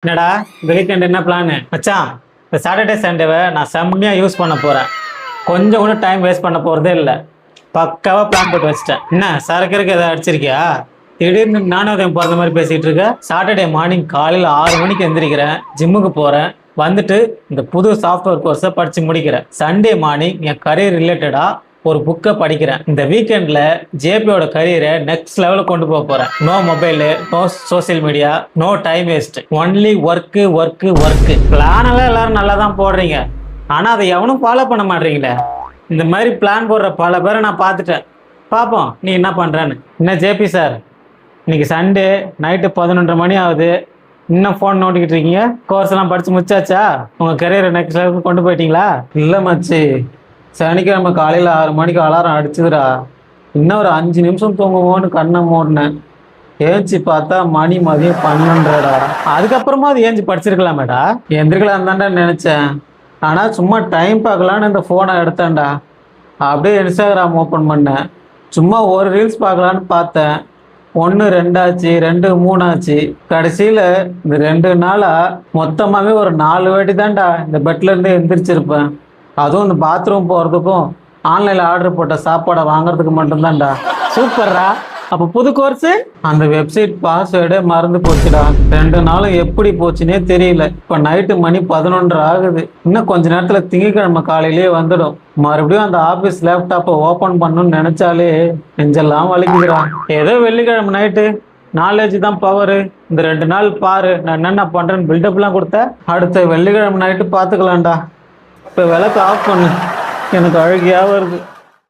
என்னடா இந்த வீக்கெண்ட் என்ன பிளானு மச்சான்? இந்த சாட்டர்டே சண்டேவை நான் செம்மையாக யூஸ் பண்ண போகிறேன். கொஞ்சம் கூட டைம் வேஸ்ட் பண்ண போகிறதே இல்லை. பக்காவாக பிளான் போட்டு வச்சிட்டேன். என்ன சரக்கு எதாவது அடிச்சிருக்கியா? திடீர்னு நானும் போகிற மாதிரி பேசிகிட்டு இருக்க. சாட்டர்டே மார்னிங் காலையில் 6 மணிக்கு எந்திரிக்கிறேன், ஜிம்முக்கு போகிறேன். வந்துட்டு இந்த புது சாஃப்ட்வேர் கோர்ஸை படித்து முடிக்கிறேன். சண்டே மார்னிங் என் கரியர் ரிலேட்டடாக ஒரு புக்கை படிக்கிறேன். இந்த வீக்கெண்டில் ஜேபியோட கரியரை நெக்ஸ்ட் லெவலில் கொண்டு போக போகிறேன். No mobile, no social media, no time waste, only work work work. Plan எல்லாம் எல்லாரும் நல்லா தான் போடுறீங்க, ஆனால் அதை எவனும் ஃபாலோ பண்ண மாட்டீங்களே. இந்த மாதிரி பிளான் போடுற பல பேரை நான் பார்த்துட்டேன். பார்ப்போம் நீ என்ன பண்ணுறேன்னு. என்ன ஜேபி சார், இன்னைக்கு சண்டே நைட்டு 11:30 மணி ஆகுது, இன்னும் ஃபோன் நோட்டிக்கிட்டு இருக்கீங்க? கோர்ஸ் எல்லாம் படிச்சு முடிச்சாச்சா? உங்க கரியரை நெக்ஸ்ட் லெவலுக்கு கொண்டு போயிட்டீங்களா? இல்லை மச்சி, சனிக்கிழமை காலையில் 6 மணிக்கு அலாரம் அடிச்சுதுடா. இன்னும் ஒரு 5 நிமிஷம் தூங்குவோன்னு கண்ணை மூடினேன். ஏஞ்சி பார்த்தா மணி மதியம் 12:30டா. அதுக்கப்புறமா அது ஏஞ்சி படிச்சிருக்கலாமேடா. எந்திரிக்கலாம் தான்டா நினைச்சேன், ஆனால் சும்மா டைம் பார்க்கலான்னு இந்த ஃபோனை எடுத்தேன்டா. அப்படியே இன்ஸ்டாகிராம் ஓப்பன் பண்ணேன். சும்மா ஒரு ரீல்ஸ் பார்க்கலான்னு பார்த்தேன். 1 2 ஆச்சு, 2 3 ஆச்சு. கடைசியில் இந்த 2 நாளாக மொத்தமாகவே ஒரு 4 வாட்டி தான்டா இந்த பெட்லேருந்து எந்திரிச்சிருப்பேன். அதுவும் இந்த பாத்ரூம் போகிறதுக்கும் ஆன்லைனில் ஆர்டர் போட்ட சாப்பாடை வாங்குறதுக்கு மட்டும்தான்டா. சூப்பர்ரா. அப்போ புது கோர்ஸு? அந்த வெப்சைட் பாஸ்வேர்டே மறந்து போச்சுடா. 2 நாளும் எப்படி போச்சுன்னே தெரியல. இப்போ நைட்டு மணி 11:30 ஆகுது. இன்னும் கொஞ்ச நேரத்தில் திங்கட்கிழமை காலையிலேயே வந்துடும். மறுபடியும் அந்த ஆஃபீஸ் லேப்டாப்பை ஓப்பன் பண்ணணும்னு நினச்சாலே நெஞ்செல்லாம் வலிக்குதுடா. ஏதோ வெள்ளிக்கிழமை நைட்டு நாலேஜ் தான் பவரு. இந்த 2 நாள் பாரு நான் என்னென்ன பண்ணுறேன்னு பில்டப்லாம் கொடுத்தேன். அடுத்த வெள்ளிக்கிழமை நைட்டு பார்த்துக்கலாம்டா. இப்போ விளக்கு ஆஃப் பண்ணு, எனக்கு அழுகியாக வருது.